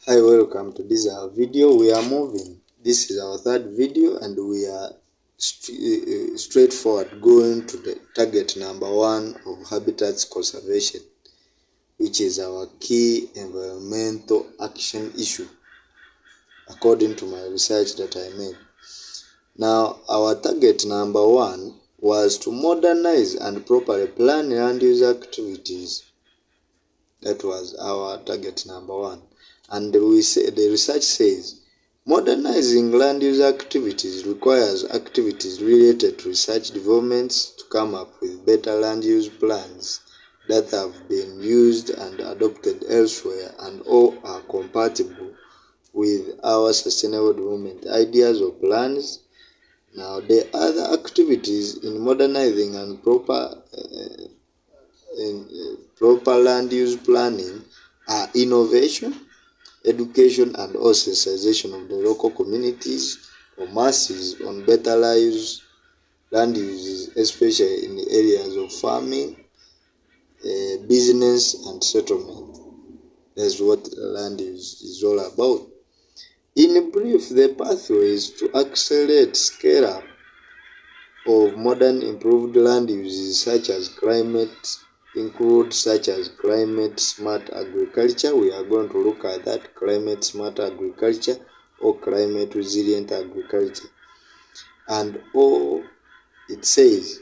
Hi, welcome to this video. We are moving. This is our third video, and we are straightforward going to the target number 1 of habitats conservation, which is our key environmental action issue, according to my research that I made. Now, our target number 1 was to modernize and properly plan land use activities. That was our target number 1. And the research says modernizing land use activities requires activities related to research developments to come up with better land use plans that have been used and adopted elsewhere and all are compatible with our sustainable development ideas or plans. Now, the other activities in modernizing and proper land use planning are innovation, education, and also sensitization of the local communities or masses on better land uses, especially in the areas of farming, business, and settlement. That's what land use is all about. In brief, the pathways to accelerate scale up of modern improved land uses such as climate smart agriculture. We are going to look at that, climate smart agriculture or climate resilient agriculture. And it says,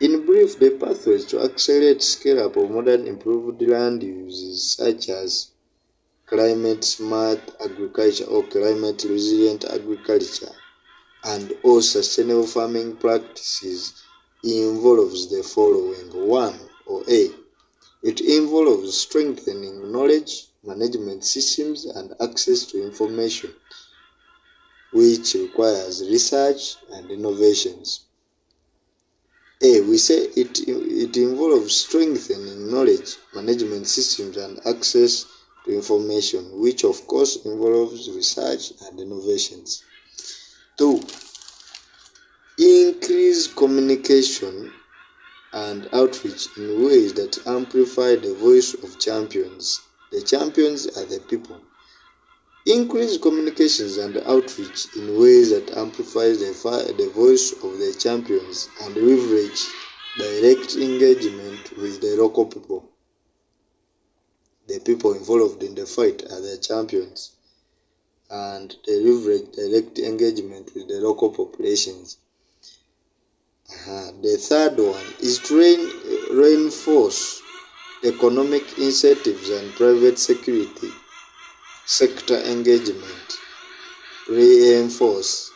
in brief, the pathways to accelerate scale up of modern improved land uses such as climate smart agriculture or climate resilient agriculture and all sustainable farming practices involves the following. 1, or A, it involves strengthening knowledge management systems and access to information, which requires research and innovations. A, we say it involves strengthening knowledge management systems and access to information, which of course involves research and innovations. 2, increase communication and outreach in ways that amplify the voice of champions. The champions are the people. Increase communications and outreach in ways that amplifies the voice of the champions and leverage direct engagement with the local people. The people involved in the fight are the champions, and they leverage direct engagement with the local populations. The third one is to reinforce economic incentives and private sector engagement. Reinforce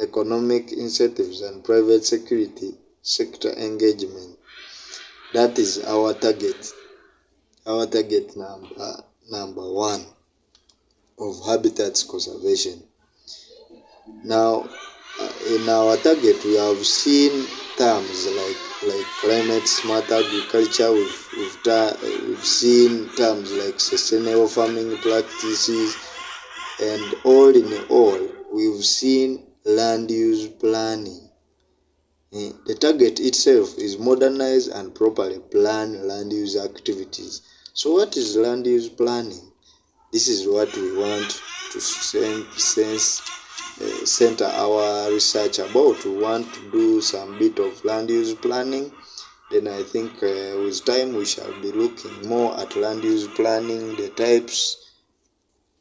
economic incentives and private sector engagement. That is our target. Our target number 1 of habitats conservation. Now, in our target, we have seen terms like climate smart agriculture. We've seen terms like sustainable farming practices, and all in all, we've seen land use planning. The target itself is modernize and properly plan land use activities. So, what is land use planning? This is what we want to center our research about. We want to do some bit of land use planning. Then I think with time we shall be looking more at land use planning, the types,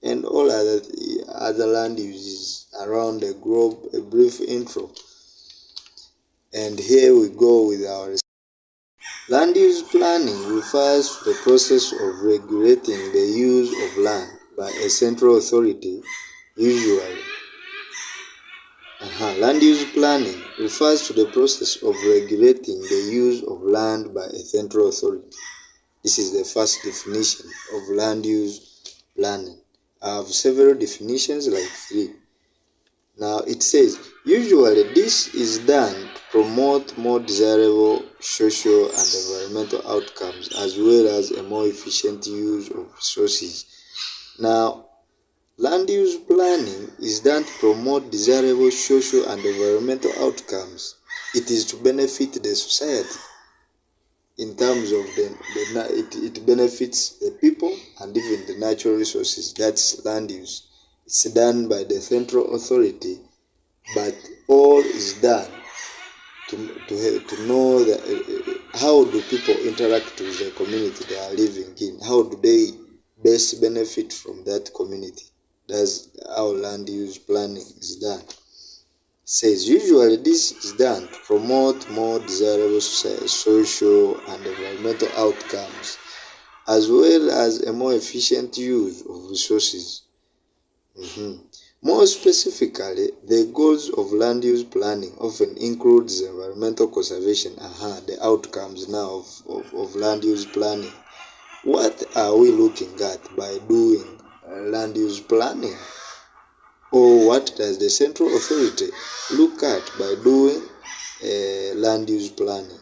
and all other land uses around the globe. A brief intro. And here we go with our research. Land use planning refers to the process of regulating the use of land by a central authority, usually. Land use planning refers to the process of regulating the use of land by a central authority. This is the first definition of land use planning. I have several definitions, like 3. Now it says, usually this is done to promote more desirable social and environmental outcomes as well as a more efficient use of resources. Now, land use planning is done to promote desirable social and environmental outcomes. It is to benefit the society. in terms of it benefits the people and even the natural resources. That's land use. It's done by the central authority, but all is done to know that how do people interact with the community they are living in. How do they best benefit from that community? That's how land use planning is done. Says usually this is done to promote more desirable social and environmental outcomes, as well as a more efficient use of resources. More specifically, the goals of land use planning often includes environmental conservation. The outcomes now of land use planning. What are we looking at by doing land use planning? Or what does the central authority look at by doing land use planning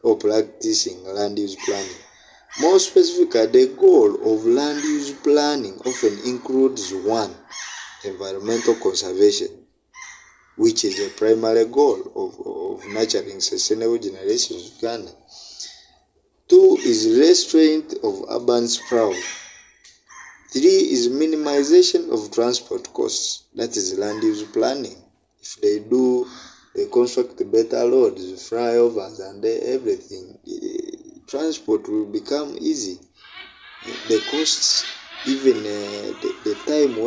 or practicing land use planning? More specifically, the goal of land use planning often includes 1. Environmental conservation, which is a primary goal of nurturing sustainable generations of Ghana. 2 is restraint of urban sprawl. 3 is minimization of transport costs. That is land use planning. If they construct better roads, flyovers, and everything, transport will become easy. The costs, even the time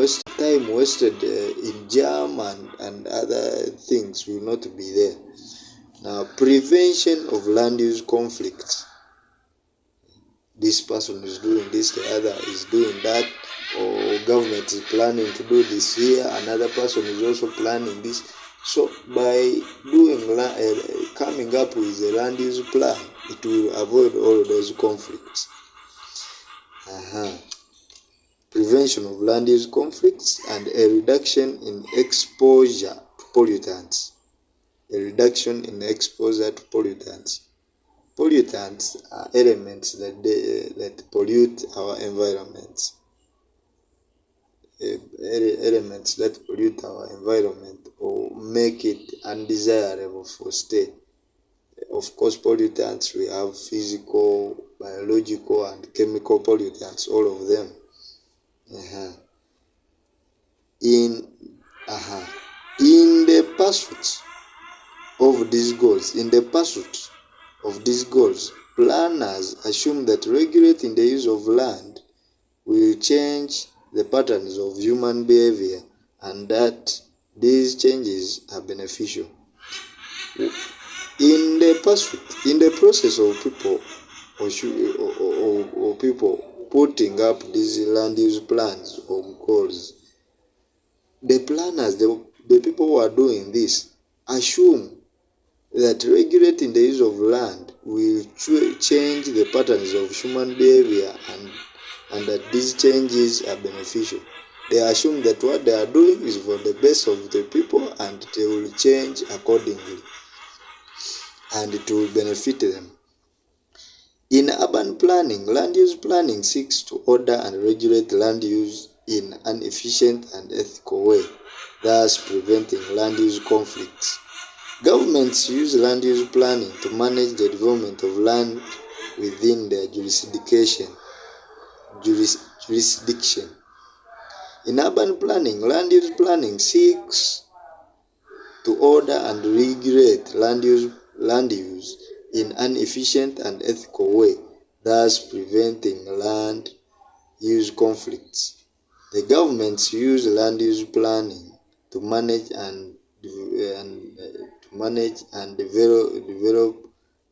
wasted in jam and other things will not be there. Now, prevention of land use conflicts. This person is doing this, the other is doing that, or government is planning to do this here, another person is also planning this. So by coming up with a land use plan, it will avoid all those conflicts. Prevention of land use conflicts and a reduction in exposure to pollutants. Pollutants are elements that pollute our environment. Elements that pollute our environment or make it undesirable for stay. Of course, pollutants, we have physical, biological, and chemical pollutants, all of them. In the pursuit of these goals, planners assume that regulating the use of land will change the patterns of human behavior and that these changes are beneficial. In the process of people or people putting up these land use plans or goals, the planners, the people who are doing this, assume that regulating the use of land will change the patterns of human behavior and that these changes are beneficial. They assume that what they are doing is for the best of the people and they will change accordingly and it will benefit them. In urban planning, land use planning seeks to order and regulate land use in an efficient and ethical way, thus preventing land use conflicts. Governments use land use planning to manage the development of land within their jurisdiction. In urban planning, land use planning seeks to order and regulate land use in an efficient and ethical way, thus preventing land use conflicts. The governments use land use planning to manage and develop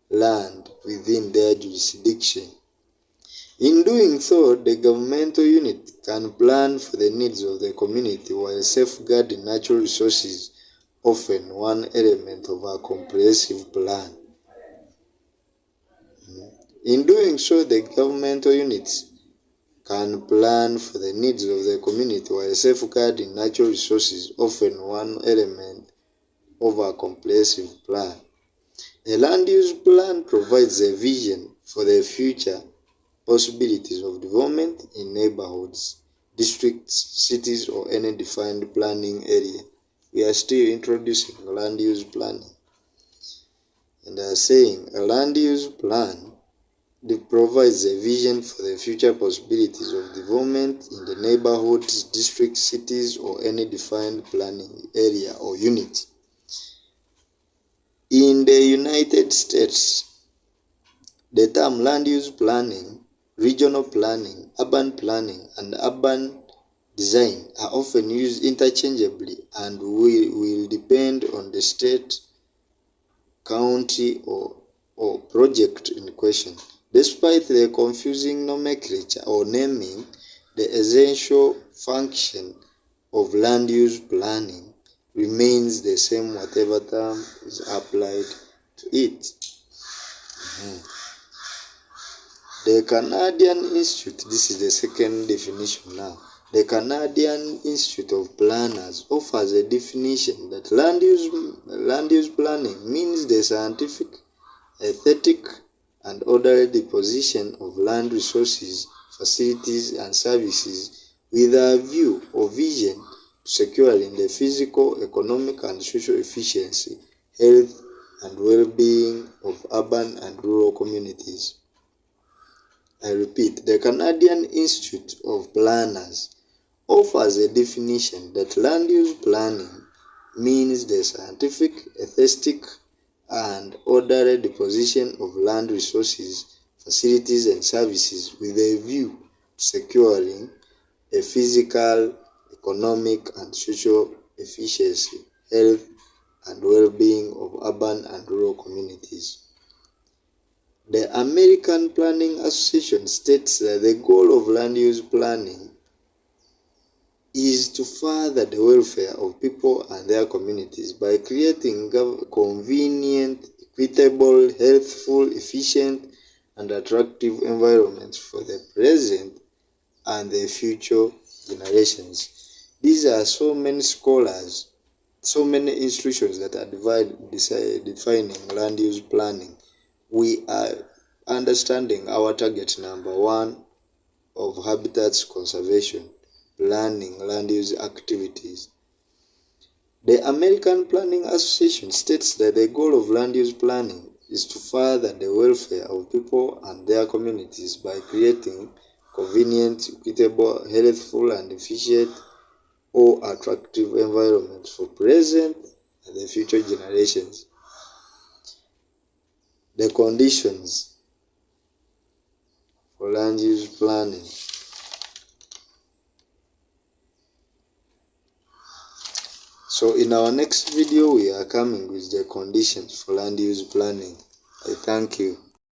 land within their jurisdiction. In doing so, the governmental unit can plan for the needs of the community while safeguarding natural resources, often one element of a comprehensive plan. In doing so, the governmental units can plan for the needs of the community while safeguarding natural resources, often one element of a comprehensive plan. A land use plan provides a vision for the future possibilities of development in neighborhoods, districts, cities, or any defined planning area. We are still introducing land use planning. And they are saying a land use plan it provides a vision for the future possibilities of development in the neighborhoods, districts, cities, or any defined planning area or unit. In the United States, the term land use planning, regional planning, urban planning, and urban design are often used interchangeably and will depend on the state, county, or project in question. Despite the confusing nomenclature or naming, the essential function of land use planning remains the same whatever term is applied to it. The Canadian Institute, this is the second definition now. The Canadian Institute of Planners offers a definition that land use planning means the scientific, aesthetic, and orderly disposition of land resources, facilities, and services with a view or vision to securing the physical, economic, and social efficiency, health, and well-being of urban and rural communities. I repeat, the Canadian Institute of Planners offers a definition that land use planning means the scientific, aesthetic, and orderly disposition of land resources, facilities, and services with a view to securing a physical, economic, and social efficiency, health, and well-being of urban and rural communities. The American Planning Association states that the goal of land use planning is to further the welfare of people and their communities by creating convenient, equitable, healthful, efficient, and attractive environments for the present and the future generations. These are so many scholars, so many institutions that are defining land use planning. We are understanding our target number one of habitats conservation, planning land use activities. The American Planning Association states that the goal of land use planning is to further the welfare of people and their communities by creating convenient, equitable, healthful, and efficient or attractive environments for present and the future generations. The conditions for land use planning. So in our next video, we are coming with the conditions for land use planning. I thank you.